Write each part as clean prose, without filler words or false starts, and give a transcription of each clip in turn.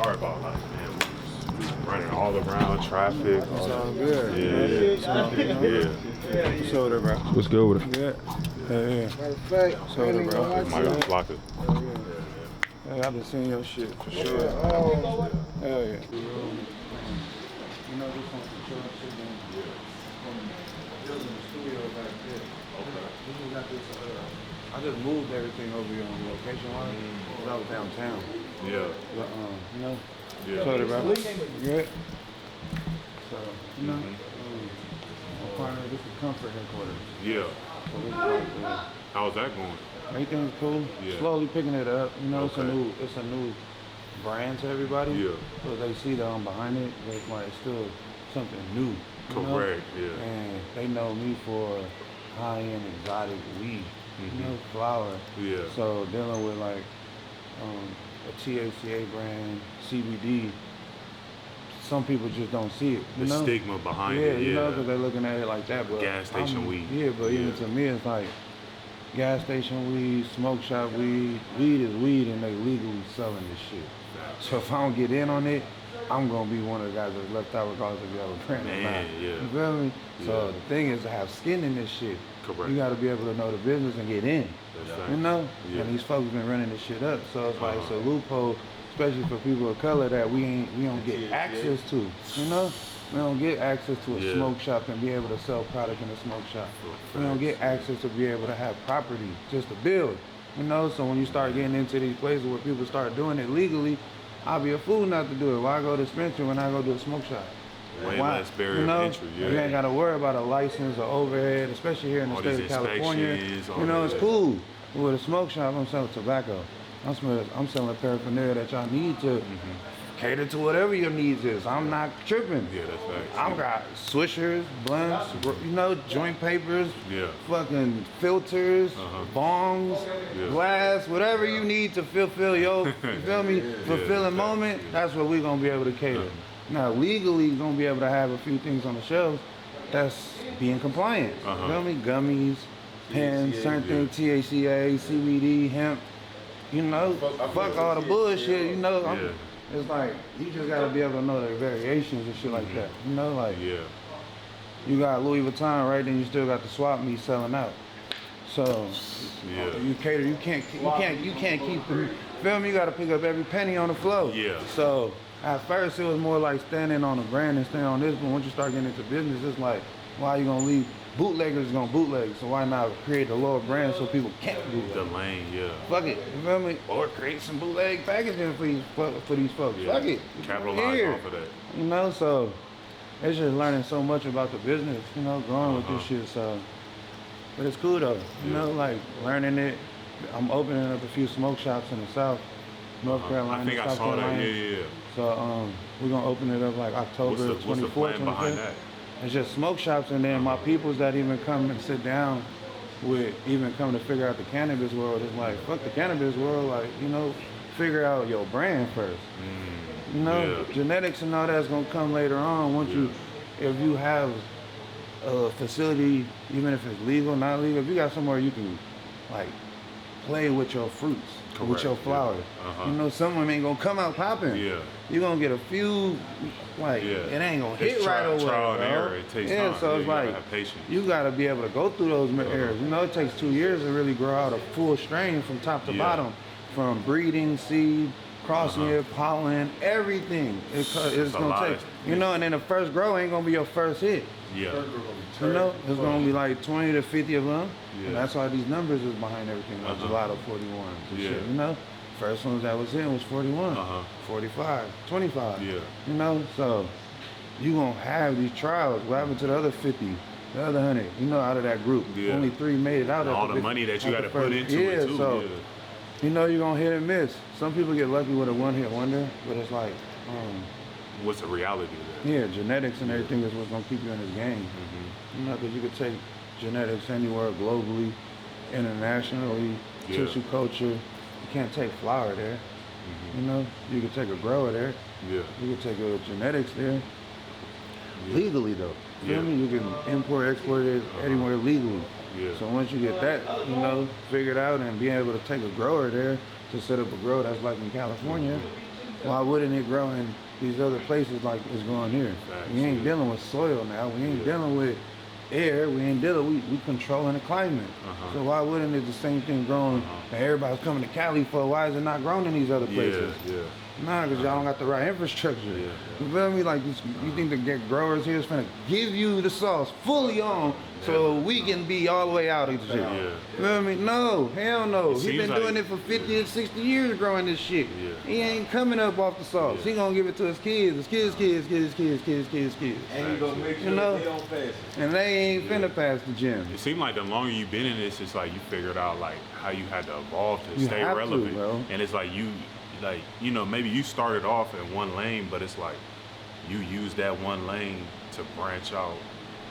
sorry about like, man, we was running all around traffic. It's all good. Yeah. Soda, bro. What's good with it? Good. Yeah. Soda, bro. My God, Flocka. Hey, I've been seeing your shit for sure. Hell yeah. You know, this one's the truck sitting from building the studio back there. Okay. We got this, I just moved everything over here on location wise. I was downtown. Yeah. But, you know, Yeah. Soda, bro. Good. So, you know, my partner, this is Comfort headquarters. Yeah. So How's that going? everything's cool. Yeah. Slowly picking it up. You know, Okay. it's a new brand to everybody. Yeah. So they see that I'm behind it. It's like it's still something new. Correct. Yeah. And they know me for high-end exotic weed. You know, flower. Yeah. So dealing with like a THCA brand, CBD. Some people just don't see it. You The know? stigma behind Yeah, it. you Yeah. know, because they're looking at it like that. But Gas station weed. Yeah, but even Yeah. to me, it's like gas station weed, smoke shop weed. Weed is weed, and they legally selling this shit. So if I don't get in on it, I'm gonna be one of the guys that's left out regardless if you have a brand or not. Man, yeah. You feel me? So Yeah. the thing is to have skin in this shit. Correct. You gotta be able to know the business and get in. That's right. You know? Yeah. And these folks been running this shit up. So it's like it's a loophole, especially for people of color that we don't get access to. You know? We don't get access to a smoke shop and be able to sell product in a smoke shop. We don't get access to be able to have property just to build. You know, so when you start getting into these places where people start doing it legally, I'll be a fool not to do it. Why go to dispensary when I go to a smoke shop? Way less barrier of entry. Yeah. You ain't got to worry about a license or overhead, especially here in the state of California. You know, it's cool. With a smoke shop, I'm selling tobacco. I'm selling paraphernalia that y'all need to cater to whatever your needs is. I'm not tripping. Yeah, that's facts. I've got swishers, blunts, you know, joint papers, fucking filters, bongs, glass, whatever you need to fulfill your, you feel me, fulfilling moment, that's what we're going to be able to cater. Now, legally, you're going to be able to have a few things on the shelves that's being compliant. You feel me? Gummies, pens, certain things, THCA, CBD, hemp, you know, fuck all the bullshit, you know. It's like, you just gotta be able to know the variations and shit like that. You know, like, you got Louis Vuitton, right? Then you still got the swap meet selling out. So, you cater, you can't keep the, feel me? You gotta pick up every penny on the floor. So, at first it was more like standing on the brand and standing on this, but once you start getting into business, it's like, why are you gonna leave? Bootleggers gonna bootleg, so why not create a lower brand so people can't bootleg? The lane, Fuck it, you feel me? Or create some bootleg packaging for these folks. Fuck it. Capitalize off of that. You know, so it's just learning so much about the business, you know, growing with this shit, so. But it's cool though, you know, like learning it. I'm opening up a few smoke shops in the South, North Carolina, I think South I saw Carolina. that, So we're gonna open it up like October 24th, What's the plan behind 25th. that? It's just smoke shops, and then my peoples that even come and sit down with, even come to figure out the cannabis world, is like, fuck the cannabis world, like, you know, figure out your brand first. You know, genetics and all that's gonna come later on once if you have a facility, even if it's legal, not legal, if you got somewhere you can, like, play with your fruits, with your flowers. You know, some of them ain't gonna come out popping. You're gonna get a few, like, it ain't gonna hit right away. Trial and error, it takes time. So it's like, you gotta be able to go through those errors. You know, it takes 2 years to really grow out a full strain from top to bottom, from breeding, seed, crossing it, pollen, everything. It's gonna take, you know, and then the first grow ain't gonna be your first hit. You know, it's gonna be like 20 to 50 of them. And that's why these numbers is behind everything, like gelato 41 and shit, you know? First ones that was in was 41, 45, 25. You know, so you gonna have these trials. What happened to the other 50, the other 100, you know, out of that group? Only 3 made it out of it. All the money that you gotta put into it too. So, you know, you're gonna hit and miss. Some people get lucky with a one-hit wonder, but it's like, what's the reality of that? Yeah, genetics and everything is what's gonna keep you in this game. You know, because you could take genetics anywhere globally, internationally, tissue culture. You can't take flower there. You know, you could take a grower there. You could take a genetics there. Legally though. Feel me? You can import, export it anywhere legally. So once you get that, you know, figured out and being able to take a grower there to set up a grow that's like in California, why wouldn't it grow in these other places like it's growing here? We ain't dealing with soil now. We ain't dealing with air. We ain't dealing. We controlling the climate. So why wouldn't it the same thing growing? And everybody's coming to Cali for. Why is it not grown in these other places? Nah, because y'all don't got the right infrastructure. You feel me? Like, you think the growers here is finna give you the sauce fully on so we can be all the way out of the shit. You feel me? No, hell no. He been doing it for 50 and 60 years growing this shit. He ain't coming up off the sauce. He gonna give it to his kids, kids. And he gonna make sure they don't pass it. And they ain't finna pass the gym. It seemed like the longer you've been in this, it's like you figured out like how you had to evolve to stay relevant. And it's like you know, maybe you started off in one lane, but it's like you use that one lane to branch out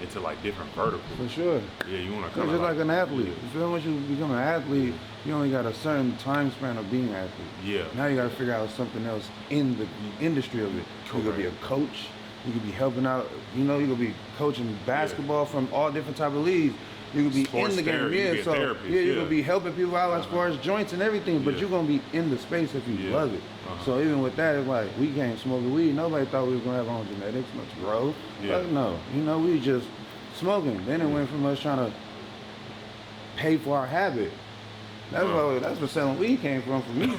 into like different verticals. For sure. Yeah, you want to come just like an athlete. You feel once you become an athlete, you only got a certain time span of being an athlete. Now you got to figure out something else in the industry of it. You could be a coach. You could be helping out. You know, you could be coaching basketball from all different type of leagues. You could be sports in the game, you could be helping people out as far as joints and everything, but you're gonna be in the space if you love it. So even with that, it's like we came smoking weed. Nobody thought we was gonna have our own genetics, much growth. But no, you know, we just smoking. Then it went from us trying to pay for our habit. That's where selling weed came from for me.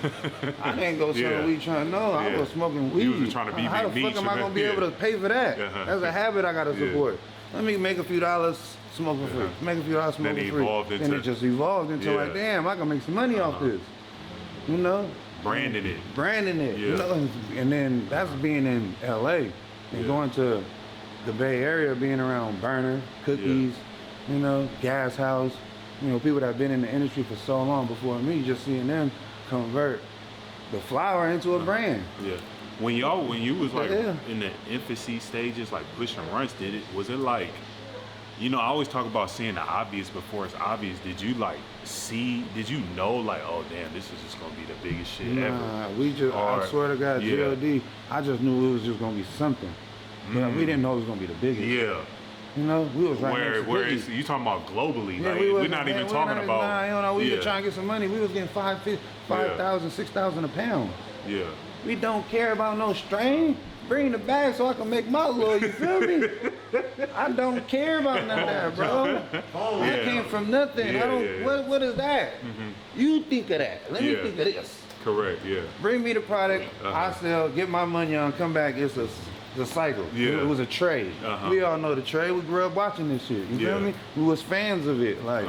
I didn't go selling weed trying to know. I was smoking weed. You was trying to be how the fuck am I gonna be able to pay for that? That's a habit I gotta support. Let me make a few dollars smoking free. Make a few dollars smoking free. Then it just evolved into like, damn, I can make some money off this. You know? Branding it. You know? And then that's being in LA and going to the Bay Area, being around burner, cookies, you know, gas house, you know, people that have been in the industry for so long before me, just seeing them convert the flower into a brand. When you was like in the infancy stages, like pushing runts, was it like, you know, I always talk about seeing the obvious before it's obvious. Did you know like, oh damn, this is just gonna be the biggest shit ever? I swear to God, GLD, I just knew it was just gonna be something. But we didn't know it was gonna be the biggest. You know, we was right where is you talking about globally? Like, we're not even talking about. Nah, you know, we were trying to get some money. We was getting 5,000, 6,000 a pound. We don't care about no strain. Bring the bag so I can make my little, you feel me? I don't care about none of that, bro. I came from nothing. I don't. What is that? You think of that. Let me think of this. Correct. Bring me the product. I sell. Get my money on. Come back. It's the cycle. It was a trade. We all know the trade. We grew up watching this shit. You feel me? We was fans of it. Like,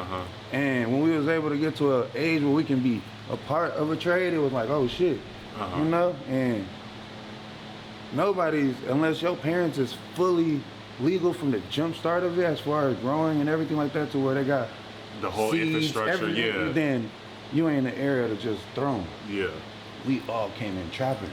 and when we was able to get to an age where we can be a part of a trade, it was like, oh shit. You know, and nobody's, unless your parents is fully legal from the jump start of it, as far as growing and everything like that, to where they got the whole seeds, infrastructure, then you ain't in the area to just throw them. We all came in trapping.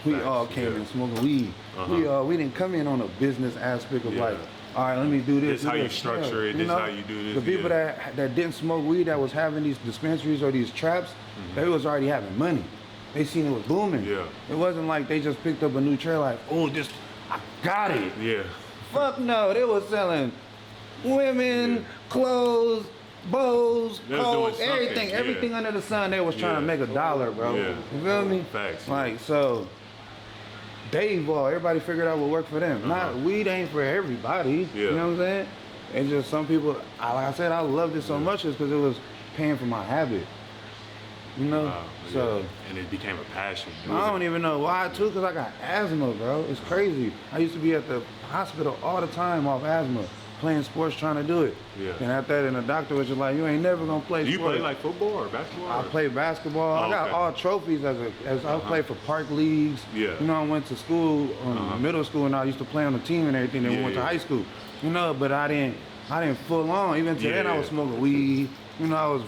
We all came in smoking weed. We didn't come in on a business aspect of like, all right, let me do this. This how you structure it. This how you do this. The people that didn't smoke weed, that was having these dispensaries or these traps, they was already having money. They seen it was booming. It wasn't like they just picked up a new trail like, oh, I got it. Fuck no, they was selling women, clothes, bows, coke, everything under the sun. They was trying to make $1, bro. You feel me? Facts. Like, so they evolved. Everybody figured out what worked for them. Not weed ain't for everybody. You know what I'm saying? It's just some people. Like I said, I loved it so much is because it was paying for my habit. You know, and it became a passion. I don't even know why too, because I got asthma, bro. It's crazy. I used to be at the hospital all the time off asthma, playing sports, trying to do it. And at that, and the doctor was just like, "You ain't never gonna play." Do you sports. play like football or basketball? I play basketball. I got all trophies as I played for park leagues. You know, I went to school, middle school, and I used to play on the team and everything. Then we went to high school. You know, but I didn't full on. Even to then, I was smoking weed. You know, I was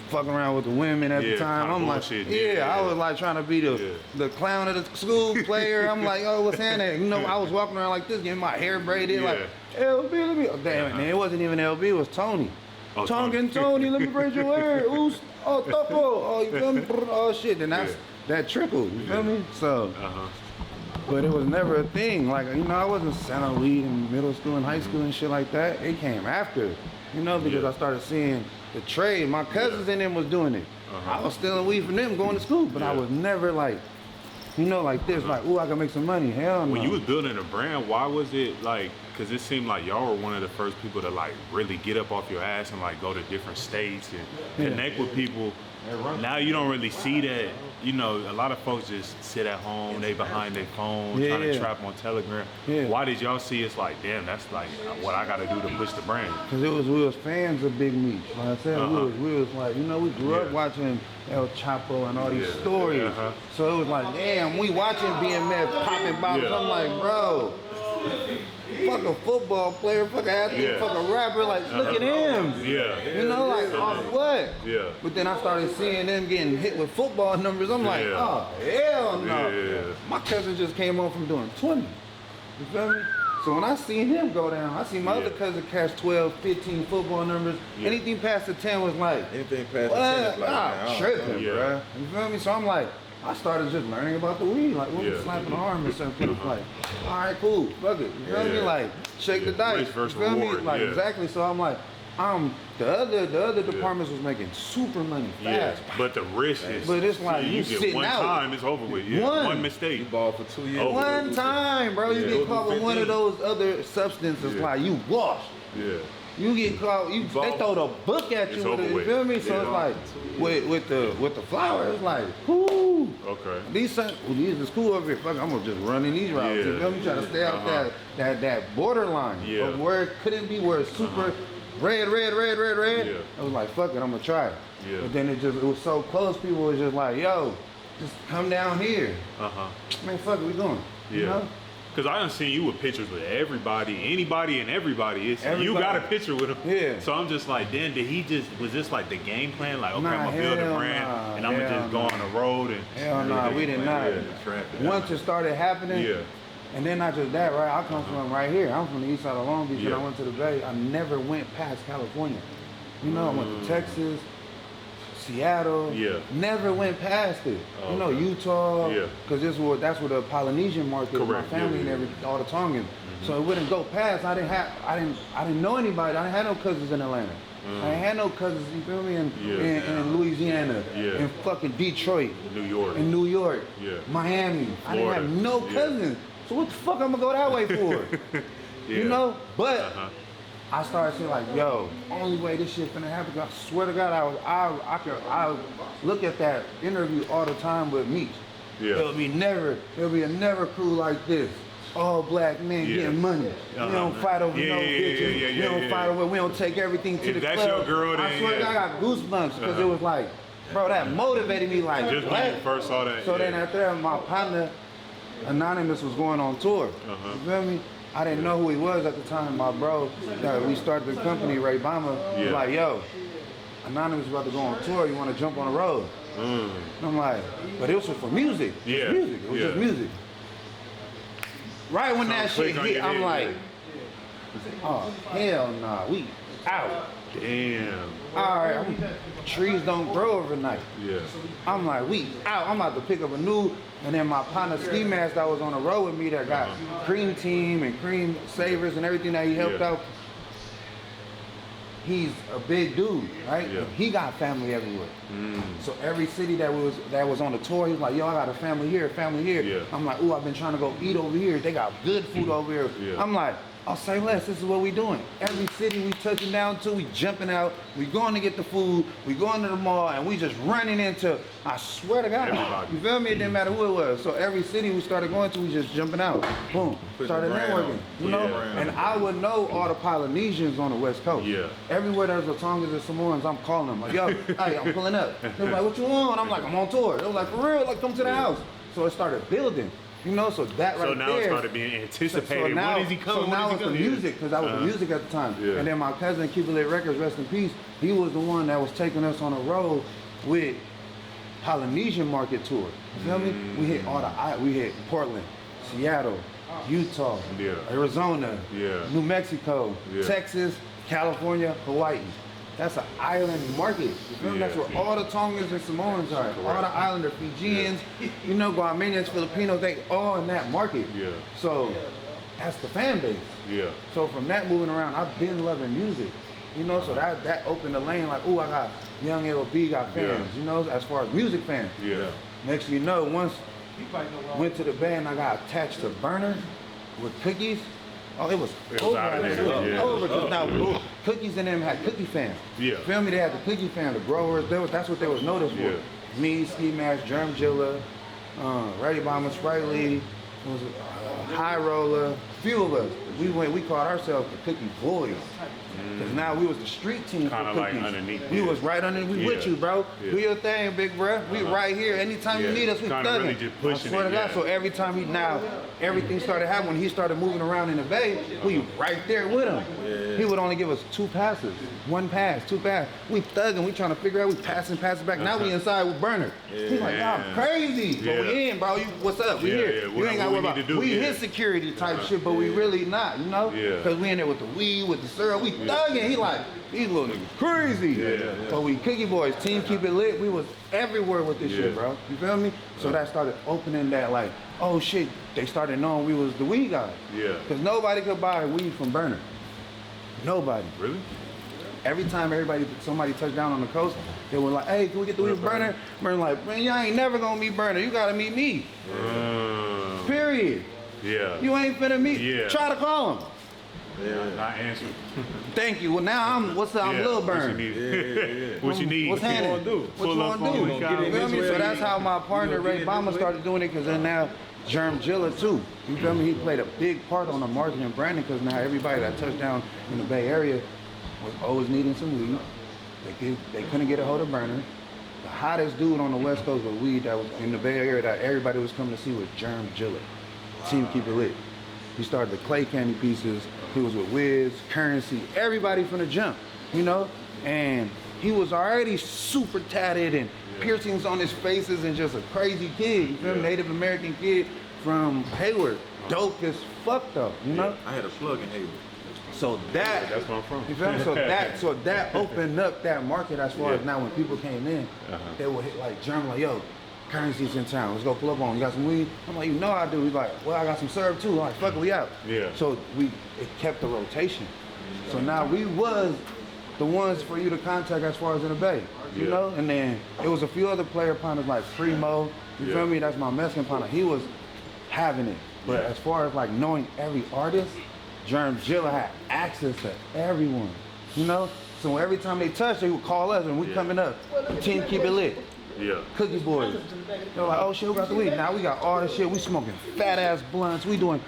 fucking around with the women at the time. I'm like, I was like trying to be the clown of the school player. I'm like, oh, what's happening? You know, I was walking around like this, getting my hair braided, like, LB, let me. Oh, damn it, it wasn't even LB, it was Tony. Tongue Tony, let me braid your hair. Ooh, oh, Topo. Oh, you feel me? Oh, shit. Then that trickled, you feel me? So, but it was never a thing. Like, you know, I wasn't selling weed in middle school and high school and shit like that. It came after, you know, because I started seeing the trade. My cousins and them was doing it. I was stealing weed from them going to school, but I was never like You know, like this, like, ooh, I can make some money. Hell no. When you was building a brand, why was it like, because it seemed like y'all were one of the first people to like really get up off your ass and like go to different states and connect with people. Now you don't really see that. You know, a lot of folks just sit at home, they behind their phone, trying to trap on Telegram. Why did y'all see it's like, damn, that's like what I gotta do to push the brand? Because we was fans of Big Meech. Like I said, we was like, you know, we grew up watching El Chapo and all these stories. So it was like, damn, we watching BMF popping bottles. I'm like, bro, fuck a football player, fuck an athlete, fuck a rapper, like, look at him. You know, like, off what? But then I started seeing them getting hit with football numbers. I'm like, oh, hell no. My cousin just came home from doing 20. You feel me? So when I seen him go down, I seen my other cousin catch 12, 15 football numbers. Anything past the 10 was like, anything past the 10 is like, tripping, bro. You feel me? So I'm like, I started just learning about the weed, like when we slapping the arm and something. Like, all right, cool, fuck it. You feel me? Like, shake the dice. You feel me? Like, exactly. So I'm like, the other departments was making super money fast. But the risk is. But it's like you sitting one out. One time, it's over with. One mistake. You ball for 2 years. One time, bro. You get caught with one of those other substances, like you washed. You get caught. They throw the book at you. You feel me? So it's like with the flower, it's like, whoo. Okay. These is cool over here. Fuck, I'm gonna just run in these routes. You feel me? Try to stay out that borderline of where it couldn't be, where it's super red. I was like, fuck it, I'm gonna try it. But then it was so close. People was just like, yo, just come down here. Man, fuck it, we going. You know? Because I done seen you with pictures with everybody, anybody and everybody. You got a picture with him. So I'm just like, then was this like the game plan? Like, okay, I'm going to build a brand and I'm going to just go on the road and. Hell nah, we did not. Once it started happening, and then not just that, right? I come from right here. I'm from the east side of Long Beach and I went to the Bay. I never went past California. You know, I went to Texas, Seattle, never went past it. You know, Utah, because that's where the Polynesian market was, my family and all the Tongans. So it wouldn't go past. I didn't know anybody. I didn't have no cousins in Atlanta. I ain't had no cousins, you feel me, in Louisiana, in fucking Detroit, in New York, Miami. Florida. I didn't have no cousins. So what the fuck I'm gonna go that way for? You know? But I started saying like, yo, only way this shit finna happen, I swear to God, I look at that interview all the time with Meech. There'll be a never crew like this. All black men getting money. We don't fight over no bitches. We don't fight over, we don't take everything to the club. If that's your girl, then I swear to God, I got goosebumps because it was like, bro, that motivated me like, just when you first saw that. So then after that, my partner, Anonymous, was going on tour. You feel me? I didn't know who he was at the time. My bro, we started the company, Ray Bama, was like, yo, Anonymous is about to go on tour. You want to jump on the road? And I'm like, but it was for music. It was music. It was just music. Right when that shit hit, I'm like, oh, hell nah, we out. Damn. All right, trees don't grow overnight. I'm like, we out. I'm about to pick up a new, and then my partner Ski Mask that was on the road with me that got Cream Team and Cream Savers and everything that he helped out. He's a big dude, right? He got family everywhere. So every city that was on the tour, he was like, yo, I got a family here, family here. I'm like, ooh, I've been trying to go eat over here. They got good food over here. I'm like, I'll say less, this is what we doing. Every city we touching down to, we jumping out, we going to get the food, we going to the mall, and we just running into, I swear to God, everybody. You feel me? It didn't matter who it was. So every city we started going to, we just jumping out. Boom. Started networking. You know? And I would know all the Polynesians on the West Coast. Everywhere there's the Tongans and Samoans, I'm calling them. Like, yo, hey, I'm pulling up. They're like, what you want? I'm like, I'm on tour. They was like, for real? Like, come to the house. So it started building. You know, so that right there. So now it started being anticipated. So now, when is he coming? So now it's the music, because I was the music at the time. And then my cousin, Cuba Lit Records, rest in peace, he was the one that was taking us on a road with Polynesian market tour. You feel me? We hit Portland, Seattle, Utah, Arizona, New Mexico, Texas, California, Hawaii. That's an island market. You feel me? That's where all the Tongans and Samoans are. All the islanders, Fijians, you know, Guamanians, Filipinos, they all in that market. So that's the fan base. So from that moving around, I've been loving music. You know, so that opened the lane like, ooh, I got Young LB got fans, you know, as far as music fans. Next thing you know, once Went to the bay and I got attached to burner with cookies. Oh, it was over. Out of there. Yeah. Over because now cookies and them had cookie fans. Yeah. Feel me? They had the cookie fan, the growers. That's what they was noticed for. Yeah. Me, Ski Mask, Germzilla, Ready Bomber, Sprite Lee, High Roller, few of us. We called ourselves the Cookie Boys. Cause now we was the street team Kinda for like cookies. underneath. We was right underneath. We with you, bro. Yeah. Do your thing, big bro. We right here. Anytime you need us, we Kinda thugging. really just pushing I swear it, to God. yeah. So every time everything started happening. When he started moving around in the bay, we right there with him. Yeah. He would only give us 2 passes, 1 pass, 2 pass. We thugging. We trying to figure out. We passing back. Now we inside with burner. He's like, y'all crazy. But we in, bro. What's up? We here. Yeah. You ain't got to worry about. We his security type shit, but we really not. You know? Yeah. Cause we in there with the weed, with the syrup. We thugging. He like. These little niggas crazy. So we Cookie Boys, team keep it lit. We was everywhere with this shit, bro. You feel me? So that started opening that like, oh shit, they started knowing we was the weed guys. Yeah. Cause nobody could buy weed from Burner. Nobody. Really? Every time somebody touched down on the coast, they were like, hey, can we get the weed from Burner? Burner like, man, y'all ain't never gonna meet Burner. You gotta meet me. Period. Yeah. You ain't finna meet. Yeah. Try to call him. Not answering. Thank you. Well, now I'm Lil Burn. What you need? What's happening? What you want to do? You feel me? So that's how my partner Ray Bama started doing it, because then now Germzilla too. You feel me? He played a big part on the marketing and branding, because now everybody that touched down in the Bay Area was always needing some weed. They couldn't get a hold of Burner. The hottest dude on the West Coast with weed that was in the Bay Area that everybody was coming to see was Germzilla. Team Keep It Lit. He started the Clay Candy pieces. He was with Wiz, Currency, everybody from the jump, you know? And he was already super tatted and piercings on his faces and just a crazy kid, you feel me? Native American kid from Hayward. Dope as fuck though, you know? I had a plug in Hayward. So that's where I'm from. You feel me? So that opened up that market as far as now when people came in, they would hit like German, like, yo, Currency's in town. Let's go pull up on. You got some weed? I'm like, you know I do. He's like, well, I got some syrup too. I'm like, fuck it, we out. Yeah. So it kept the rotation. So now we was the ones for you to contact as far as in the Bay, you know? And then it was a few other player partners like Primo. You feel me? That's my Mexican partner. He was having it. But as far as like knowing every artist, Germzilla had access to everyone, you know? So every time they touched, they would call us and we coming up. Team Keep It Lit. Yeah. Cookie Boys. They're like, oh shit, who got the weed? Now we got all this shit. We smoking fat ass blunts. We doing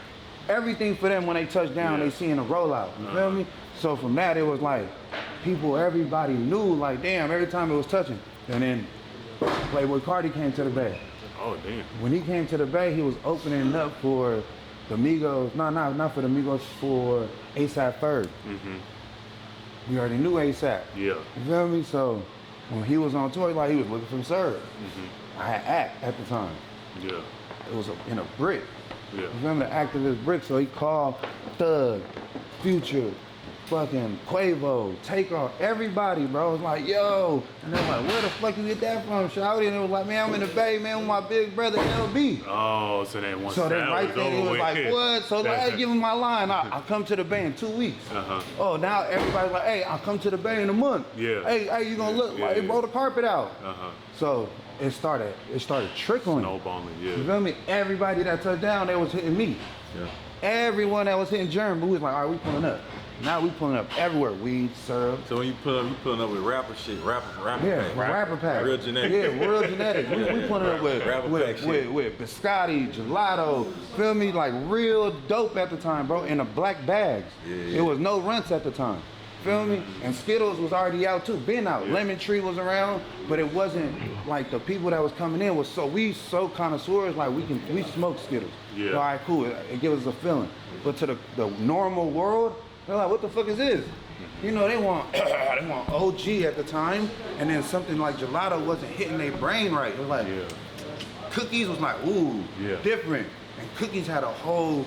everything for them when they touch down. They seeing a rollout. You feel me? So from that, it was like everybody knew, like, damn, every time it was touching. And then Playboy Cardi came to the Bay. Oh damn. When he came to the Bay, he was opening up for the Migos. Not for the Migos, for ASAP Ferg. We already knew ASAP. Yeah. You feel me? So when he was on tour, like he was looking for syrup. I had Act at the time. Yeah. It was in a brick. Yeah. You remember the activist brick? So he called Thug, Future, fucking Quavo, Takeoff, everybody, bro. It was like, yo. And they're like, where the fuck you get that from, shawty? And it was like, man, I'm in the Bay, man, with my big brother LB. Oh, so then once So that then right there, he was like, what? So like, give him my line. I'll come to the Bay in 2 weeks. Oh, now everybody's like, hey, I'll come to the Bay in a month. Yeah. Hey, you gonna look like roll the carpet out. So it started trickling. Snowballing, yeah. You feel me? Everybody that touched down, they was hitting me. Yeah. Everyone that was hitting Germ, we was like, all right, we pulling up. Now we pulling up everywhere. Weed, syrup. So when you pulling up with rapper shit, rapper pack. Rapper pack. Real genetic. Yeah, real genetic. We pulling up with biscotti, gelato, feel me? Like real dope at the time, bro. In the black bags. It was no runts at the time. Feel me? And Skittles was already out too, been out. Lemon Tree was around, but it wasn't like the people that was coming in was so connoisseurs, like we smoke Skittles. Yeah. All right, cool. It gives us a feeling. But to the normal world, they're like, what the fuck is this? You know, they want OG at the time, and then something like gelato wasn't hitting their brain right. It was like cookies was like, ooh, different. And cookies had a whole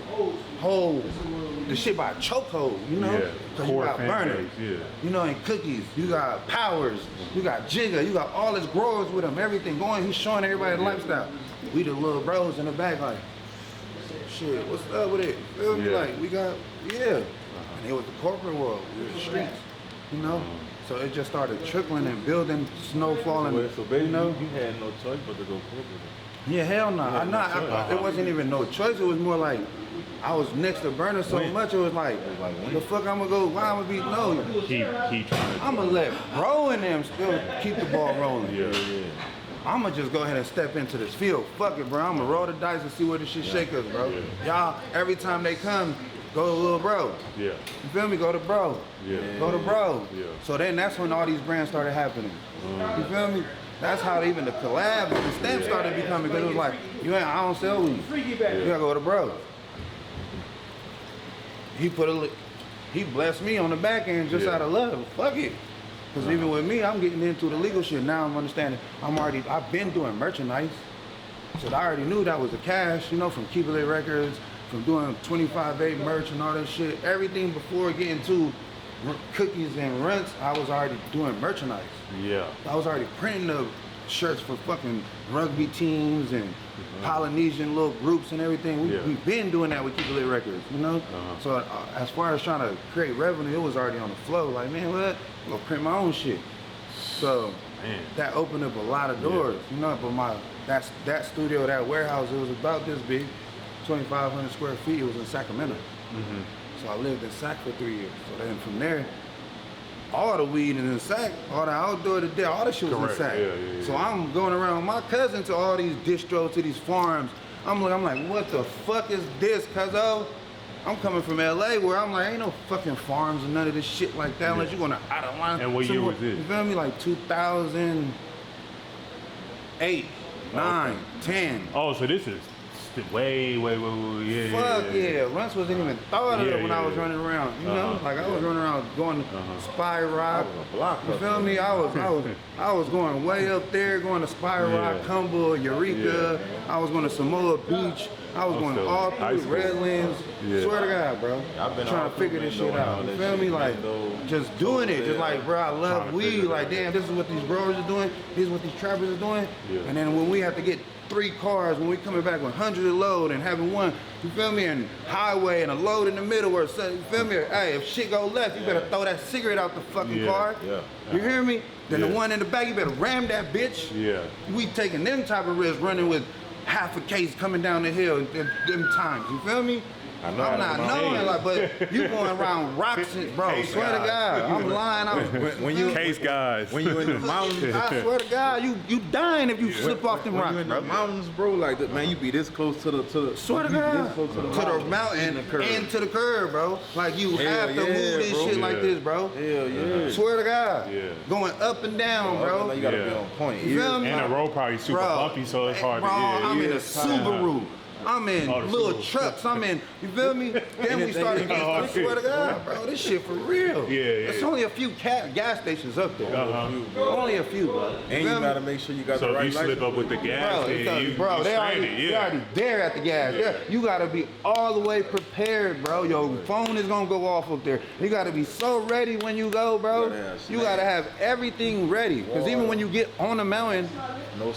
the shit by a chokehold, you know? Cause you got Burner, you know, and cookies, you got Powers, you got Jigga, you got all his growers with him, everything going, he's showing everybody the lifestyle. We the little bros in the back like, shit, what's up with it? Feel me? Like, we got, and it was the corporate world, it was the streets, you know? So it just started trickling and building, snow falling. So basically, you know? you had no choice but to go corporate. Yeah, hell no. It wasn't even no choice. It was more like I was next to Burner so much. It was like the fuck I'm gonna go? Why I'm gonna be no? Keep trying to. I'm gonna let bro and them still keep the ball rolling. Yeah. I'm gonna just go ahead and step into this field. Fuck it, bro. I'm gonna roll the dice and see where this shit shake us, bro. Y'all, every time they come, go to little bro. Yeah. You feel me? Go to bro. Yeah. Go to bro. Yeah. So then that's when all these brands started happening. You feel me? That's how even the collabs and the stamps started becoming, because it was like, I don't sell weed. You gotta go to bro. He blessed me on the back end just out of love. Fuck it. Because even with me, I'm getting into the legal shit. Now I'm understanding. I've been doing merchandise. So I already knew that was the cash, from Keep It Lit Records, from doing 25/8 merch and all that shit. Everything before getting to cookies and rents, I was already doing merchandise. Yeah. I was already printing the shirts for fucking rugby teams and Polynesian little groups and everything. We've been doing that with Keep It Lit Records, So as far as trying to create revenue, it was already on the flow. Like, man, what? I'm gonna print my own shit. So that opened up a lot of doors, But that studio, that warehouse, it was about this big, 2,500 square feet. It was in Sacramento. So I lived in Sac for 3 years. So then from there, all the weed is in Sac, all the outdoor today, all the shit was in Sac. So I'm going around with my cousin to all these distros, to these farms. I'm like, what the fuck is this, cuzzo? I'm coming from LA where I'm like, ain't no fucking farms and none of this shit like that unless you're gonna out of line. And what year was this? You feel me? Like 2008, 9, 10. Oh, so this is way, Fuck yeah. Runts wasn't even thought of when I was running around. Like I was running around going to Spy Rock. You feel me? I was going way up there, going to Spy Rock, Humboldt, Eureka. I was going to Samoa Beach. I was going all through Redlands. Swear to God, bro. I've been trying to figure this shit out. You feel me? Like just doing it. Just like, bro, I love weed. Like, damn, this is what these growers are doing. This is what these trappers are doing. And then when we have to get 3 cars, when we coming back with hundreds of load and having one, you feel me, and highway and a load in the middle or something, you feel me? Hey, if shit go left, you better throw that cigarette out the fucking car. You hear me? Then the one in the back, you better ram that bitch. We taking them type of risks, running with half a case coming down the hill in them times. You feel me? I'm not knowing, like, but you going around rocks, bro. Swear to God, I'm lying. When you case guys, when you in the mountains, I swear to God, you dying if you slip off them rocks, you in bro. the mountains, bro. Like, man, you be this close to the swear to God, to the mountain and to the curb, bro. Like you have to move this shit like this, bro. Hell yeah. Swear to God, going up and down, bro. You gotta be on point. You feel me? And the road probably super bumpy, so it's hard to get. I'm in a Subaru. I'm in little trucks. I'm in, you feel me? Then we started getting, I swear to God, bro, this shit for real. There's only a few gas stations up there. Only a few, bro. And you gotta make sure you got the right license. So if you slip up with the gas, you stranded. They already there at the gas. You gotta be all the way prepared, bro. Your phone is gonna go off up there. You gotta be so ready when you go, bro. You gotta have everything ready. Because even when you get on the mountain,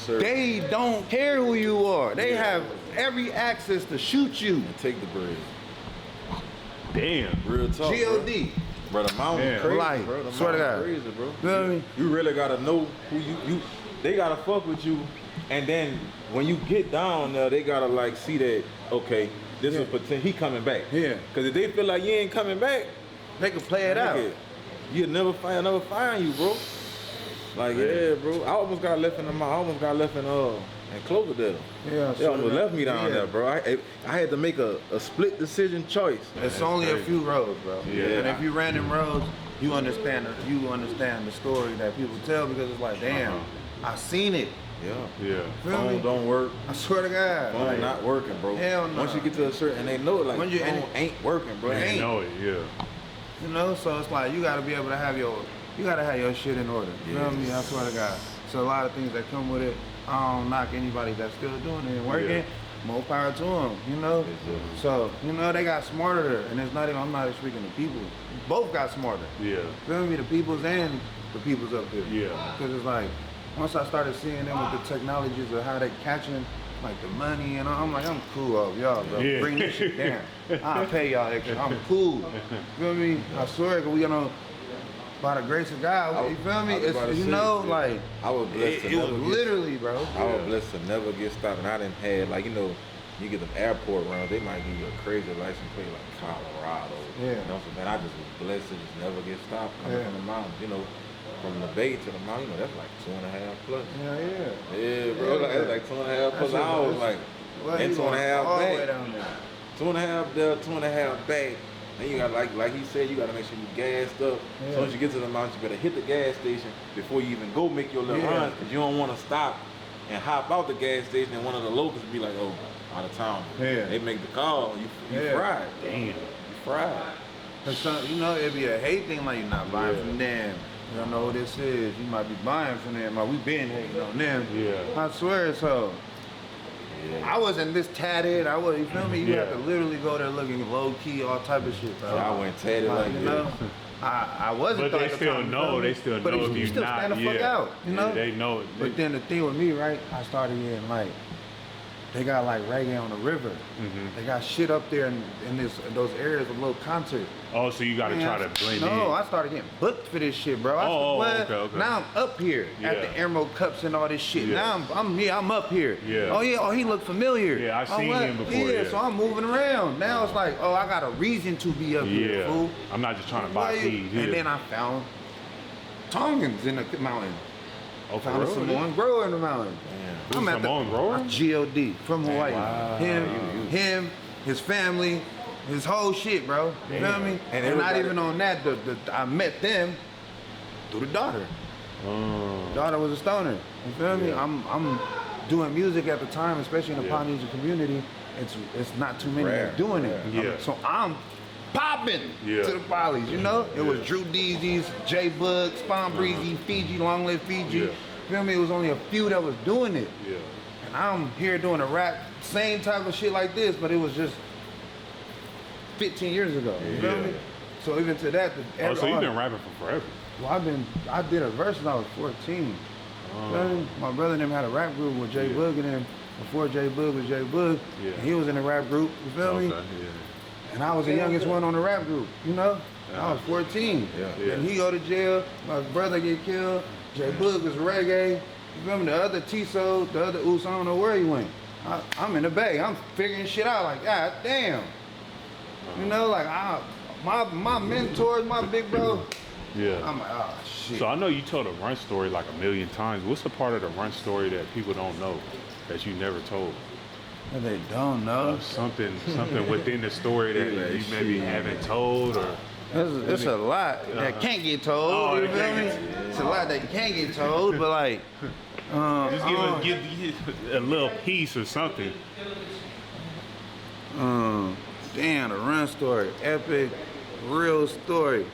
they don't care who you are. They have every access to shoot you. And take the bread. Damn. Real talk. G.O.D. Bro, the mountain's crazy, life. bro. The swear to God. Crazy, bro. You know what I mean? You really gotta know who you they gotta fuck with you, and then when you get down there, they gotta like see that, okay, this is potential, he coming back. Cause if they feel like you ain't coming back, they can play it out. You'll never find you, bro. Like, bro. I almost got left in Cloverdale. They almost left me down there, bro. I had to make a split decision choice. It's only a few roads, bro. And if you ran them roads, you understand the story that people tell, because it's like, damn, I seen it. Phone don't work. I swear to God. Phone not working, bro. Hell no. Once you get to a certain, and they know it, like, phone ain't working, bro. They know it, You know, so it's like, you gotta be able to have your shit in order. You know what I mean? I swear to God. So a lot of things that come with it. I don't knock anybody that's still doing it and working. More power to them, you know? So, you know, they got smarter, and it's not even, I'm not speaking to people. Both got smarter. Feel me? The peoples and the peoples up there. Because it's like, once I started seeing them with the technologies of how they catching, like the money, and I'm like, I'm cool off y'all, bro. Bring this shit down. I'll pay y'all extra. I'm cool. Feel me? I swear, we gonna, by the grace of God, you feel me? It's, you know, like I was blessed to never literally, bro. I was blessed to never get stopped, and I didn't have like, you know, you get them airport runs, they might give you a crazy license plate like Colorado. Yeah. You know, so man, I just was blessed to just never get stopped coming from the mountains, you know. From the bay to the mountain, you know, that's like 2.5 plus. Yeah, bro, that's like 2.5 plus hours, like, and 2.5 back. 2.5 there, 2.5 back. Then you got like he said, you gotta make sure you gassed up. Yeah. As soon as you get to the mountains, you better hit the gas station before you even go make your little run, because you don't want to stop and hop out the gas station and one of the locals be like, oh, out of town. Yeah. They make the call, you fried. Damn, you fried. Cause you know, it'd be a hate thing like you're not buying from them. You don't know what this is. You might be buying from them. Like, we been hating on them. Yeah. I swear so. Yeah. I wasn't this tatted. I was, you feel me? You have to literally go there looking low key, all type of shit, bro. Yeah, I went tatted like you know. I wasn't. But they still know. They still know if you still not. Stand the fuck out. You know. They know. But then the thing with me, right? I started getting like, they got like reggae on the river. They got shit up there in those areas of little concerts. Oh, so you got to try to blend in. No, I started getting booked for this shit, bro. Okay. Now I'm up here at the Emerald Cups and all this shit. Now I'm up here. Yeah. Oh, he looked familiar. Yeah, I've seen him before. Yeah, so I'm moving around. Now it's like, oh, I got a reason to be up here, fool. I'm not just trying to buy seeds. And then I found Tongans in the mountain. Oh, found a Samoan grower in the mountain. I'm at Samoan grower? G.O.D. from Hawaii. Wow. Him, his family, his whole shit, bro. You feel me? And not even on that, I met them through the daughter. Daughter was a stoner. You feel me? I'm doing music at the time, especially in the Polynesian community. It's not too many doing it. So I'm popping to the Polys, you know? It was Drew Deezy's, J Bug, Spawn Breezy, Fiji, Long Live Fiji. You feel me? It was only a few that was doing it. Yeah. And I'm here doing a rap, same type of shit like this, but it was just 15 years ago. You feel me? So even to that, so you've been rapping for forever? Well, I did a verse when I was 14. My brother and them had a rap group with J Bug and them. Before J Bug was J Bug, and he was in the rap group. You feel me? And I was the youngest one on the rap group, you know? I was 14. And he go to jail, my brother get killed, J Bug was reggae. You feel me? The other Tiso, the other Oos, I don't know where he went. I'm in the bay, I'm figuring shit out like, God damn. You know, like my mentors, my big bro. I'm like, oh shit. So I know you told a run story like a million times. What's the part of the run story that people don't know, that you never told? That they don't know. Something within the story that you maybe haven't told, or it's a lot that can't get told. You feel me? It's a lot that can't get told, but like, just give a little piece or something. Damn, a run story, epic, real story.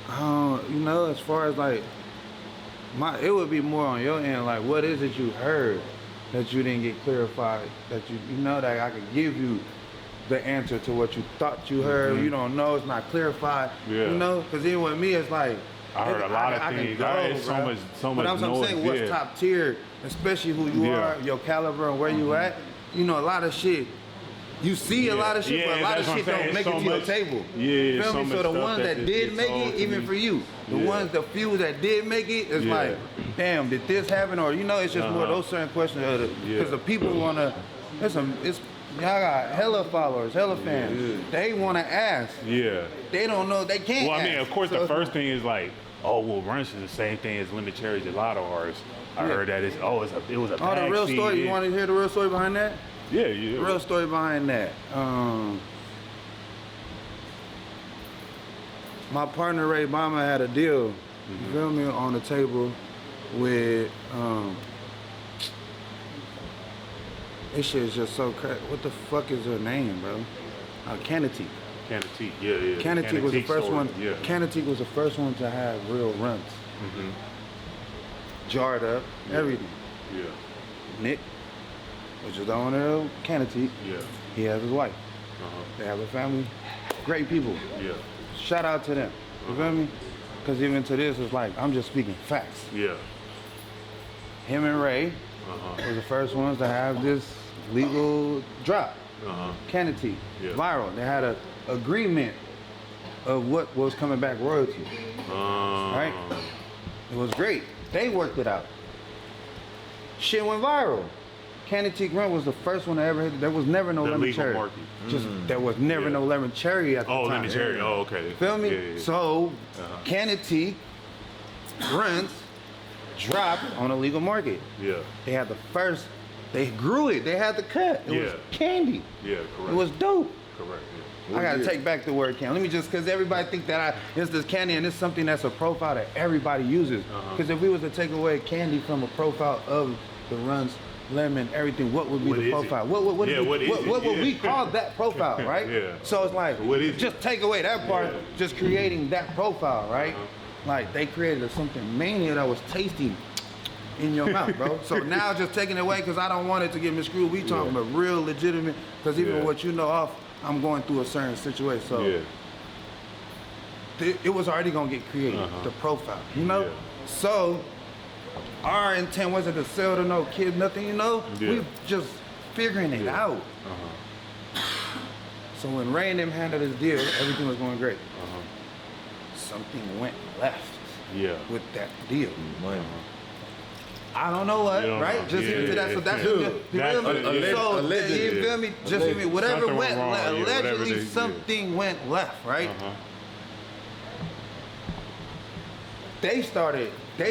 You know, as far as like, it would be more on your end. Like, what is it you heard that you didn't get clarified? That you know that I could give you the answer to what you thought you heard. You don't know, it's not clarified. You know, because even with me, it's like I heard a lot of things. It's so much but I'm noise. saying what's top tier, especially who you are, your caliber, and where you at. You know, a lot of shit. You see a lot of shit, but a lot of shit don't make it to your table. You feel me? So the ones that did make it, even for you, the few that did make it, it's like, damn, did this happen? Or, you know, it's just more those certain questions. Because the people want to, y'all got hella followers, hella fans. They want to ask. They don't know, they can't Well, I ask. mean, of course, the first thing is like, oh, well, Runch is the same thing as Lemon Cherry Gelato artists. I heard that it was a Oh, the real story, you want to hear the real story behind that? Yeah. The real story behind that. My partner Ray Bama had a deal, you feel me, on the table with, this shit is just so crazy. What the fuck is her name, bro? Canatique. Canatique, Canatique was the first one. Yeah. Canatique was the first one to have real runs. Jarred up, everything. Nick, which is the owner of Canatique. He has his wife. They have a family. Great people. Shout out to them. You feel me? Because even to this, it's like, I'm just speaking facts. Him and Ray were the first ones to have this legal drop. Canatique. Viral. They had an agreement of what was coming back royalty. Right? It was great. They worked it out. Shit went viral. Candy Teak Run was the first one I ever hit. There was never no lemon cherry. Market. There was never no lemon cherry at the time. Oh, lemon cherry. Oh, okay. Feel me? Yeah. So, Candy Teak Runs dropped on a legal market. Yeah. They had the first. They grew it. They had the cut. It was candy. Yeah, correct. It was dope. Correct. I gotta take back the word candy. Let me just, because everybody think that it's this candy and it's something that's a profile that everybody uses. Because if we was to take away candy from a profile of the Runs, lemon, everything, what would be the profile? What would we call that profile, right? So it's like, just take away that part, just creating that profile, right? Like they created something mania that was tasty in your mouth, bro. So now just taking it away because I don't want it to get miscrewed. We talking about real legitimate, because even what you know off, I'm going through a certain situation. So it was already gonna get created, the profile, you know? So our intent wasn't to sell to no kids, nothing, you know? We just figuring it out. So when Ray and them handled this deal, everything was going great. Something went left with that deal. I don't know what, right? Just into that. So that's you feel me? Just feel me? Whatever went left, allegedly something went left, right? They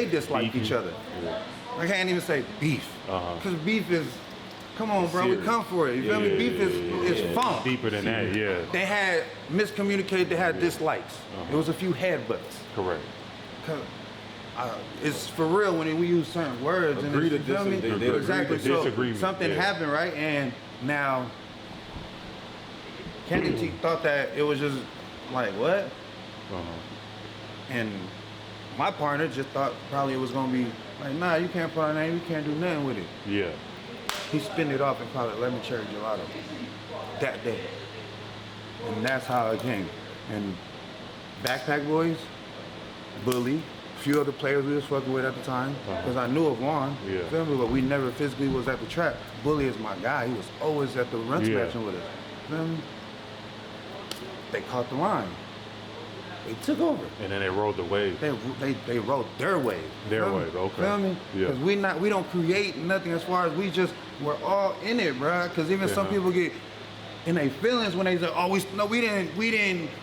disliked each other. I can't even say beef. Because beef is, come on, bro, we come for it. You feel me? Beef is fun. Deeper than that, They had miscommunicated, they had dislikes. It was a few headbutts. Correct. It's for real when we use certain words. Agree to disagree. Exactly. So something happened, right? And now Candy Teak thought that it was just like, what? And my partner just thought probably it was gonna be like, nah, you can't put our name, you can't do nothing with it. Yeah. He spinned it off and called it lemon cherry gelato that day. And that's how it came. And Backpack Boys, Bully, a few other players we was fucking with at the time, because I knew of Juan, feel me? But we never physically was at the trap. Bully is my guy. He was always at the run matching with us. Feel me? They caught the line. They took over. And then they rode the wave. They rode their wave. Their wave, okay. Feel me? Because we don't create nothing as far as we're all in it, bro. Because even some people get in their feelings when they say, oh,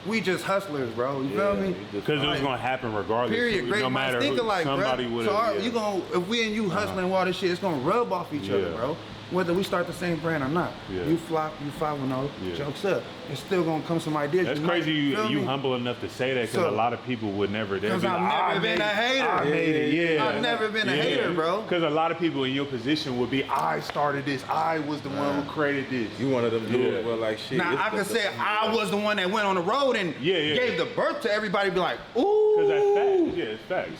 we just hustlers, bro. You feel me? Because it was gonna happen regardless. Period. Great no matter thinking like, somebody bro. would So you gonna, if we and you hustling all this shit, it's gonna rub off each other, bro. Whether we start the same brand or not. You flop, you 5-0, jokes up. It's still gonna come some ideas. That's crazy you humble enough to say that, because a lot of people would never. Because I've never been a hater. I made it, I've never been a hater, bro. Because a lot of people in your position would be, I started this, I was the one who created this. You one of them dudes where like shit. Now I could say I was the one that went on the road and gave the birth to everybody, be like, ooh. Because that's facts. Yeah, it's facts.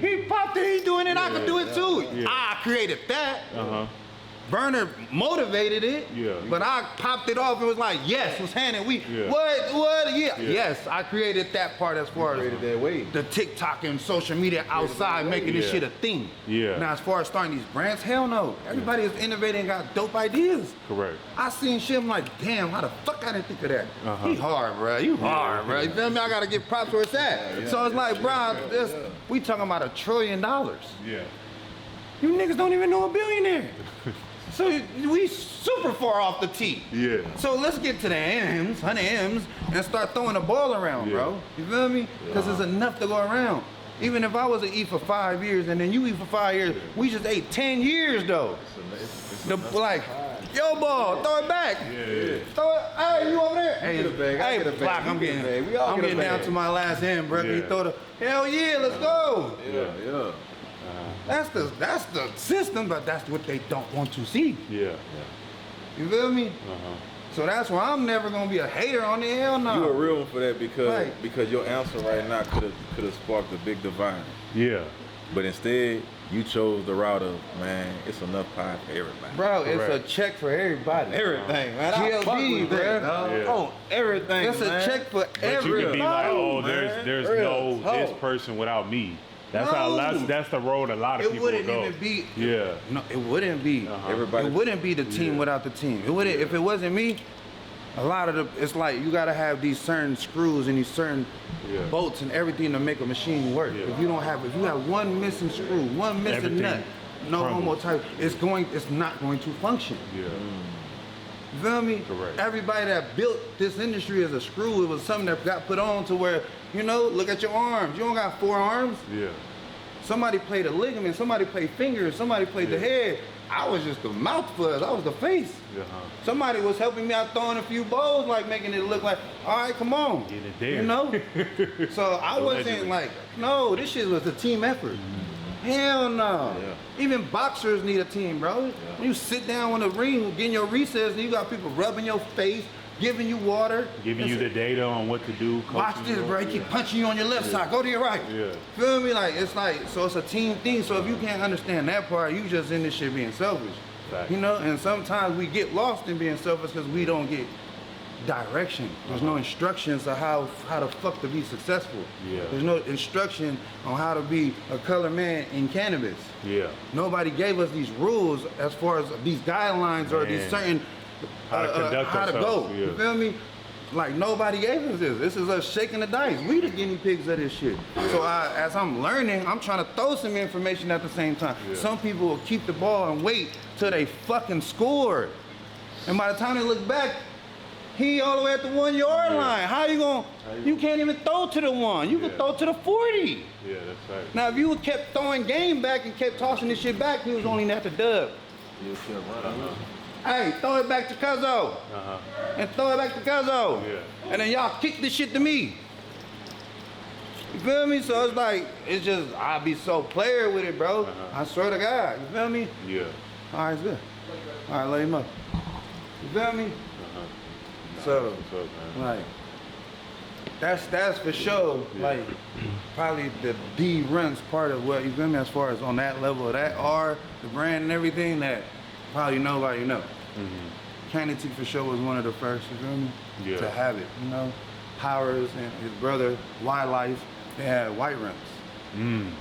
He popped it, he doing it, I could do it too. I created that. Burner motivated it, but I popped it off and was like, yes, was handing yes, I created that part as far as the TikTok and social media outside making this shit a thing. Now as far as starting these brands, hell no. Everybody is innovating and got dope ideas. Correct. I seen shit, I'm like, damn, how the fuck I didn't think of that? He hard, bro. You hard, bro. You feel me? I gotta give props where it's at. So it's like, bro, we talking about $1 trillion. Yeah. You niggas don't even know a billionaire. So we super far off the tee. So let's get to the M's, 100 M's, and start throwing the ball around, bro. You feel me? Because there's enough to go around. Even if I was to eat for 5 years and then you eat for 5 years, we just ate 10 years though. Like, yo, ball, throw it back. Throw it. Hey, you over there? Hey, Block, I'm getting down to my last end, bro. You throw the, hell yeah, let's go. That's the system, but that's what they don't want to see. You feel me? So that's why I'm never gonna be a hater on the hell no. You a real one for that because your answer right now could have sparked a big divide. But instead, you chose the route of, man, it's enough pie for everybody. Bro, it's a check for everybody. Everything, man. GLD, bro. Oh, everything. It's a check for everybody. You can be like, oh, there's no this person without me. That's the road a lot of people go. It wouldn't even be. No, it wouldn't be. Everybody. It wouldn't be the team without the team. It wouldn't. If it wasn't me, A lot of it's like you gotta have these certain screws and these certain bolts and everything to make a machine work. If you have one missing screw, one missing nut, no homo type, it's not going to function. Yeah. You feel me? Correct. Everybody that built this industry as a screw, it was something that got put on to where, look at your arms. You don't got 4 arms. Yeah. Somebody played a ligament, somebody played fingers, somebody played the head. I was just the mouth fuzz, I was the face. Somebody was helping me out throwing a few bowls, like making it look like, all right, come on. Get it there. So I wasn't like, no, this shit was a team effort. Hell no. Even boxers need a team, bro. When you sit down on the ring, getting your recess, and you got people rubbing your face, giving you water. Giving you the data on what to do. Watch this, bro. He keep punching you on your left side. Go to your right. Feel me? So it's a team thing. So if you can't understand that part, you just in this shit being selfish. Fact. And sometimes we get lost in being selfish because we don't get direction. There's no instructions on how the fuck to be successful. There's no instruction on how to be a color man in cannabis. Nobody gave us these rules as far as these guidelines or these certain how to go. You feel me? Like nobody gave us this. This is us shaking the dice. We the guinea pigs of this shit. So as I'm learning, I'm trying to throw some information at the same time. Some people will keep the ball and wait till they fucking score. And by the time they look back, he all the way at the 1 yard line. How you gonna? You can't even throw to the 1. You can throw to the 40. Yeah, that's right. Now if you kept throwing game back and kept tossing this shit back, he was only at the dub. Hey, throw it back to Cuzzo. And throw it back to Cuzzo. And then y'all kick this shit to me. You feel me? So it's like, I be so player with it, bro. I swear to God. You feel me? All right, it's good. All right, let him up. You feel me? So, like, that's for sure, like, probably the D-Runs part of what, you feel me, as far as on that level of that R, the brand and everything that probably nobody know. Kennedy for sure was one of the first, you feel me, to have it, Powers and his brother, Wildlife, they had white runs.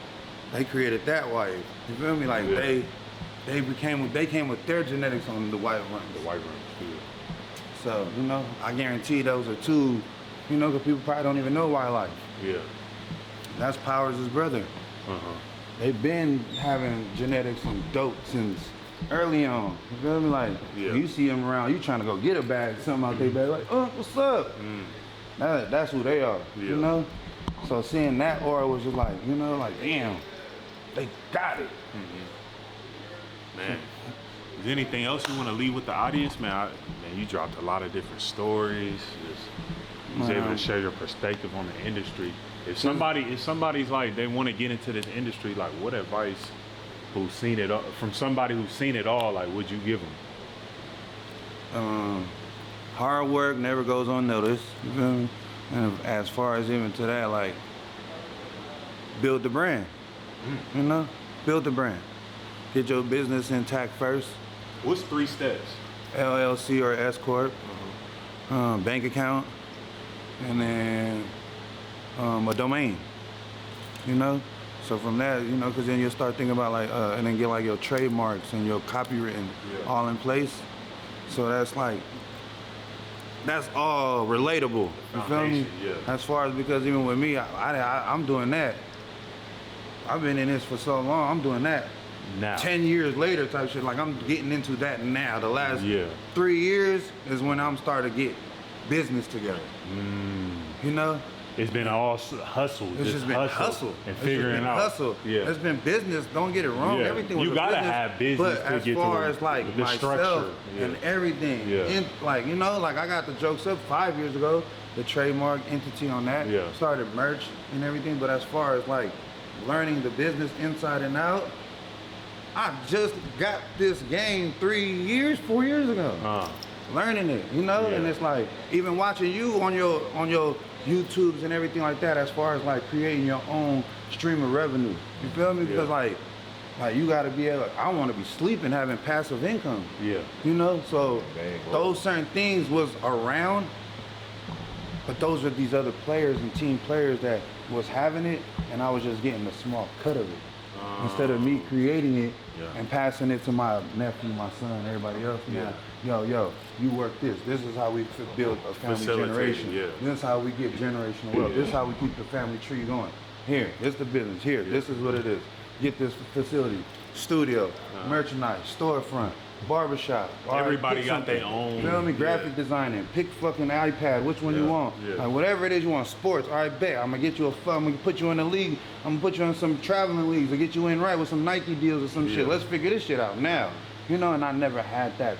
They created that wave, you feel me, like they came with their genetics on the white runs. The white runs, So, I guarantee those are two, because people probably don't even know Wildlife. That's Powers' brother. They've been having genetics and dope since early on. You feel me? Like, you see them around, you trying to go get a bag, something out their bag, like, what's up? That's who they are, So seeing that aura was just like, like, damn, they got it. Man. Is there anything else you want to leave with the audience, man? You dropped a lot of different stories. You was able to share your perspective on the industry. If somebody's like they want to get into this industry, like what advice from somebody who's seen it all, like would you give them? Hard work never goes unnoticed. You feel me? And as far as even to that, like build the brand. Build the brand. Get your business intact first. What's 3 steps? LLC or S Corp, bank account, and then a domain. So from that, because then you'll start thinking about like, and then get like your trademarks and your copywritten all in place. So that's all relatable. You feel me? As far as, because even with me, I'm doing that. I've been in this for so long. I'm doing that. Now 10 years later type shit, like I'm getting into that now. The last 3 years is when I'm starting to get business together. It's been all hustle. It's just been hustle and figuring out. Hustle. It's been business. Don't get it wrong. Everything was you gotta have business. But as far as like the myself structure and everything, like I got the jokes up 5 years ago. The trademark entity on that started merch and everything. But as far as like learning the business inside and out, I just got this game 4 years ago. Learning it, and it's like even watching you on your YouTubes and everything like that, as far as like creating your own stream of revenue. You feel me? Because like you gotta be able, I wanna be sleeping, having passive income. So those certain things was around, but those are these other players and team players that was having it, and I was just getting a small cut of it. instead of me creating it and passing it to my nephew, my son, everybody else. Now, yo, you work this. This is how we build a family generation. This is how we get generational wealth. This is how we keep the family tree going. Here, this is the business. Here, this is what it is. Get this facility, studio, merchandise, storefront, barbershop. Everybody got their own. Feel me? Graphic designing. Pick fucking iPad. Which one you want? Like whatever it is you want. Sports. All right, bet. I'm gonna get you I'm gonna put you in a league. I'm gonna put you in some traveling leagues to get you in right with some Nike deals or some shit. Let's figure this shit out now. You know, and I never had that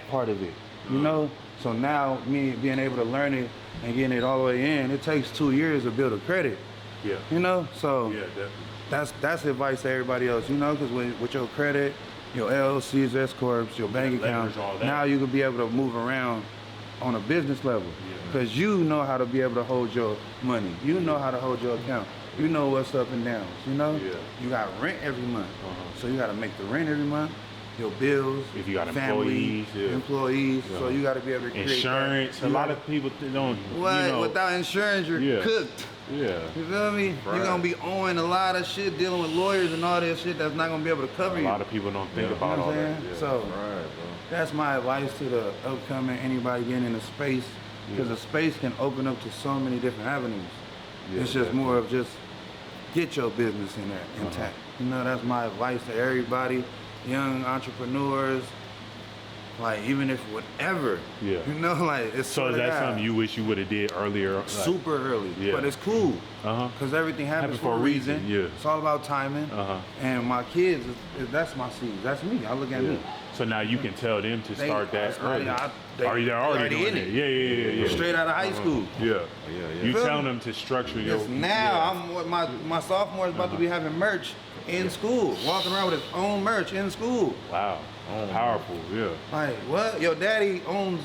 part of it. You know? So now me being able to learn it and getting it all the way in, it takes 2 years to build a credit. Yeah. You know? So definitely. That's advice to everybody else, you know, because with your credit, your LLCs, S corps, your bank account, now you can be able to move around on a business level because you know how to be able to hold your money. You know how to hold your account. You know what's up and downs, you know? You got rent every month. So you got to make the rent every month, your bills, if you got family, employees. So you got to be able to create insurance. That. A lot of people don't. What? You know, without insurance, you're cooked. Yeah. You feel me? Right. You're gonna be owing a lot of shit, dealing with lawyers and all that shit that's not gonna be able to cover you. A lot of people don't think about all that. Yeah. So that's my advice to the upcoming anybody getting into space, because the space can open up to so many different avenues. It's just more of just get your business in there intact. You know, that's my advice to everybody, young entrepreneurs. Like, even if whatever, you know, like, it's so is that something you wish you would have did earlier? Like, super early, but it's cool, because everything happens for a reason. It's all about timing, and my kids, that's my seed, that's me, I look at me. So now you can tell them to start that early. They're already doing it. Yeah. Straight out of high school. You telling them to structure your. Now, my sophomore is about to be having merch in school, walking around with his own merch in school. Wow. Powerful, Like, what? Your daddy owns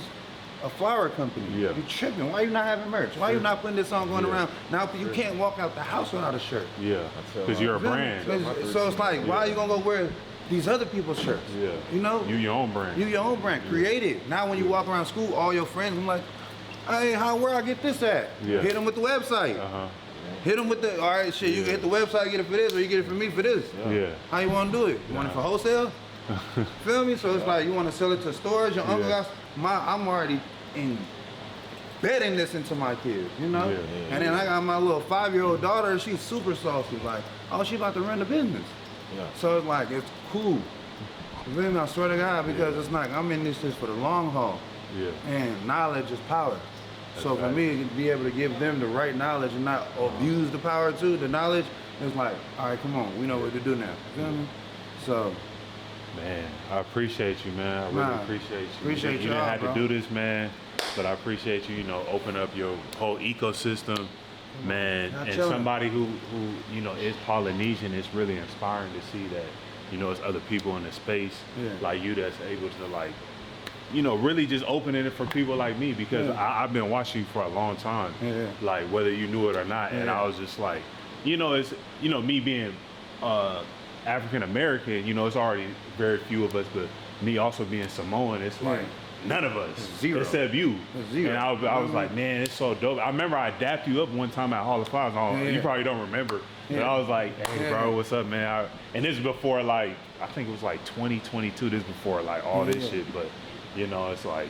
a flower company. You tripping. Why you not having merch? Why you not putting this on going around? Now you can't walk out the house without a shirt. Because you're a brand. So it's like, why are you going to go wear these other people's shirts? You know? You your own brand. You your own brand. Create it. Now when you walk around school, all your friends, I'm like, hey, where I get this at? Hit them with the website. Hit them with the, all right, shit, you can hit the website, get it for this, or you get it for me for this. How you want to do it? You want it for wholesale? Feel me? So it's like, you want to sell it to stores, your uncle got, I'm already embedding this into my kids, you know? And then I got my little 5-year-old daughter, she's super saucy, like, oh, she about to run the business. So it's like, it's cool. You feel me? I swear to God, because it's like, I'm in this just for the long haul. And knowledge is power. So for me to be able to give them the right knowledge and not abuse the power too, the knowledge, it's like, all right, come on, we know what to do now. You feel me? So. Man, I appreciate you, man. I really appreciate you. Appreciate you. You didn't have to do this, man, but I appreciate you, you know, open up your whole ecosystem, man. And somebody who, you know, is Polynesian, it's really inspiring to see that, you know, it's other people in the space like you that's able to, like, you know, really just opening it for people like me, because I've been watching you for a long time, like whether you knew it or not, and I was just like, you know, it's, you know, me being African American, you know, it's already very few of us, but me also being Samoan, it's like none of us, except you. And I was like, man, it's so dope. I remember I dapped you up one time at Hall of Flames. You probably don't remember, but I was like, hey, bro, what's up, man? And this is before, like, I think it was like 2022. This is before like all this shit, but you know, it's like,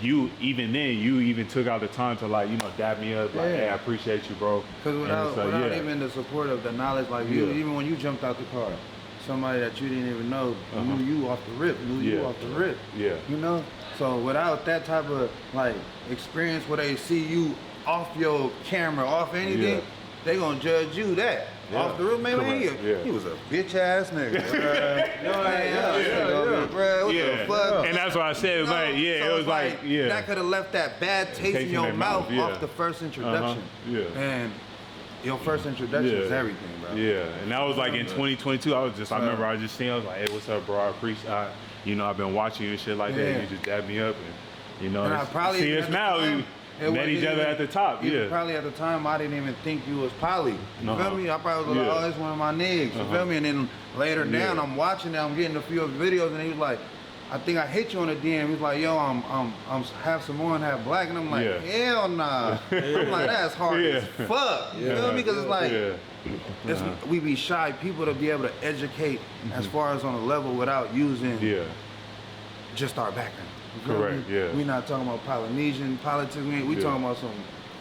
you even took out the time to, like, you know, dap me up, like, hey, I appreciate you, bro. Because without even the support of the knowledge, like you, even when you jumped out the car, somebody that you didn't even know knew you off the rip, you know? So without that type of, like, experience where they see you off your camera, off anything, they gonna judge you that. Off the roof, man, he was a bitch ass nigga. Bro, what the fuck? And that's what I said. It was like, it was like, that could have left that bad taste in your mouth off the first introduction. And your first introduction is everything, bro. And that was like in 2022. I remember I was just seeing, I was like, hey, what's up, bro? I appreciate, you know, I've been watching you and shit like that. And you just dabbed me up, and you know, see us now. We met each other at the top, Probably at the time, I didn't even think you was poly. You feel me? I probably was like, oh, that's one of my niggas. You feel me? And then later down, I'm watching it, I'm getting a few videos, and he was like, I think I hit you on a DM. He's like, yo, I'm half Samoan, half black, and I'm like, hell nah. I'm like, that's hard as fuck. You feel me? Because it's like, we be shy people to be able to educate as far as on a level without using just our background. Correct. Yeah. We not talking about Polynesian politics. We talking about some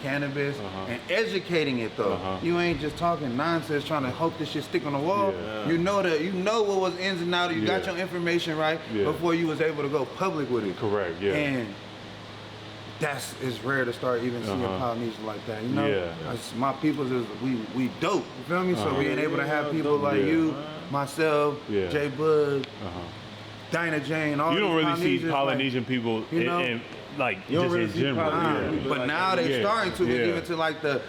cannabis and educating it though. You ain't just talking nonsense trying to hope this shit stick on the wall. You know what was ins and outs. You got your information right before you was able to go public with it. Correct. Yeah. And it's rare to start even seeing Polynesian like that. You know, my peoples is we dope. You feel me? So being able to have people like you, myself, Jay Bud, Dinah Jane, all you don't really see Polynesian like, people you know, in like just in general. But now they starting to even to like the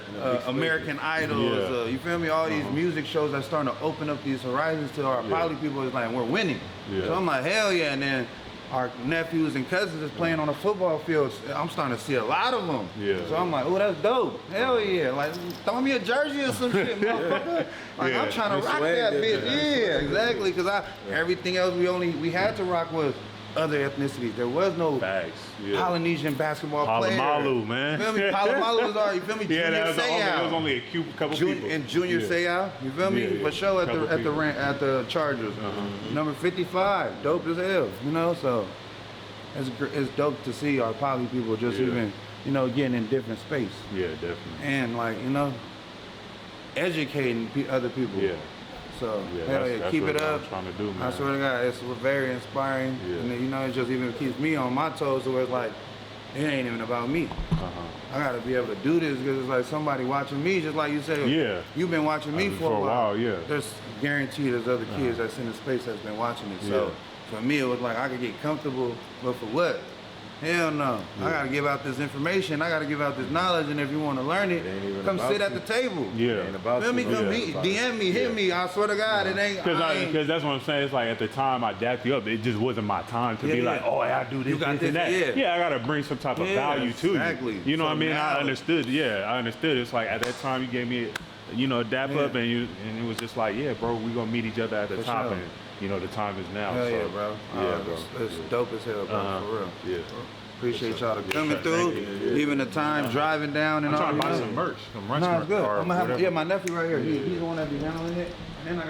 American Idols. You feel me? All these music shows are starting to open up these horizons to our poly people. It's like we're winning. So I'm like hell yeah, and then our nephews and cousins is playing on a football field. I'm starting to see a lot of them. So I'm like, oh, that's dope. Hell yeah. Like, throw me a jersey or some shit, motherfucker. Like, I'm trying to rock that bitch. Yeah, exactly. Because everything else we had to rock was other ethnicities. There was no Polynesian basketball player. Palomalu, man. You feel me? Palomalu was already, you feel me? Junior there was only a couple people. And Junior Seau, you feel me? For sure at the Chargers. Number 55, dope as hell, you know? So it's dope to see our poly people just even, you know, getting in different space. Yeah, definitely. And like, you know, educating other people. So hell yeah, keep it up. I'm trying to do, man. I swear to God, it's very inspiring. And you know, it just even keeps me on my toes to where it's like, it ain't even about me. I gotta be able to do this because it's like somebody watching me, just like you said. You've been watching me for a while. There's guaranteed there's other kids that's in the space that's been watching it. So for me, it was like I could get comfortable, but for what? Hell no. I gotta give out this information. I gotta give out this knowledge, and if you want to learn it, come sit at the table. Feel me? Come meet, DM me, hit me. I swear to God, it ain't. Because that's what I'm saying. It's like at the time I dapped you up, it just wasn't my time to be like, oh, I do this, this, and that. I gotta bring some type of value to you. You know what I mean? I understood. I understood. It's like at that time you gave me, you know, a dap up, and it was just like, yeah, bro, we gonna meet each other at the top, and you know the time is now. Hell so yeah, bro. Bro. It's dope as hell, bro. For real. Appreciate y'all coming through, even the time driving down and all. I'm trying to buy some merch. No, it's good. I'm gonna have my nephew right here. He's the one that be handling it. And then I got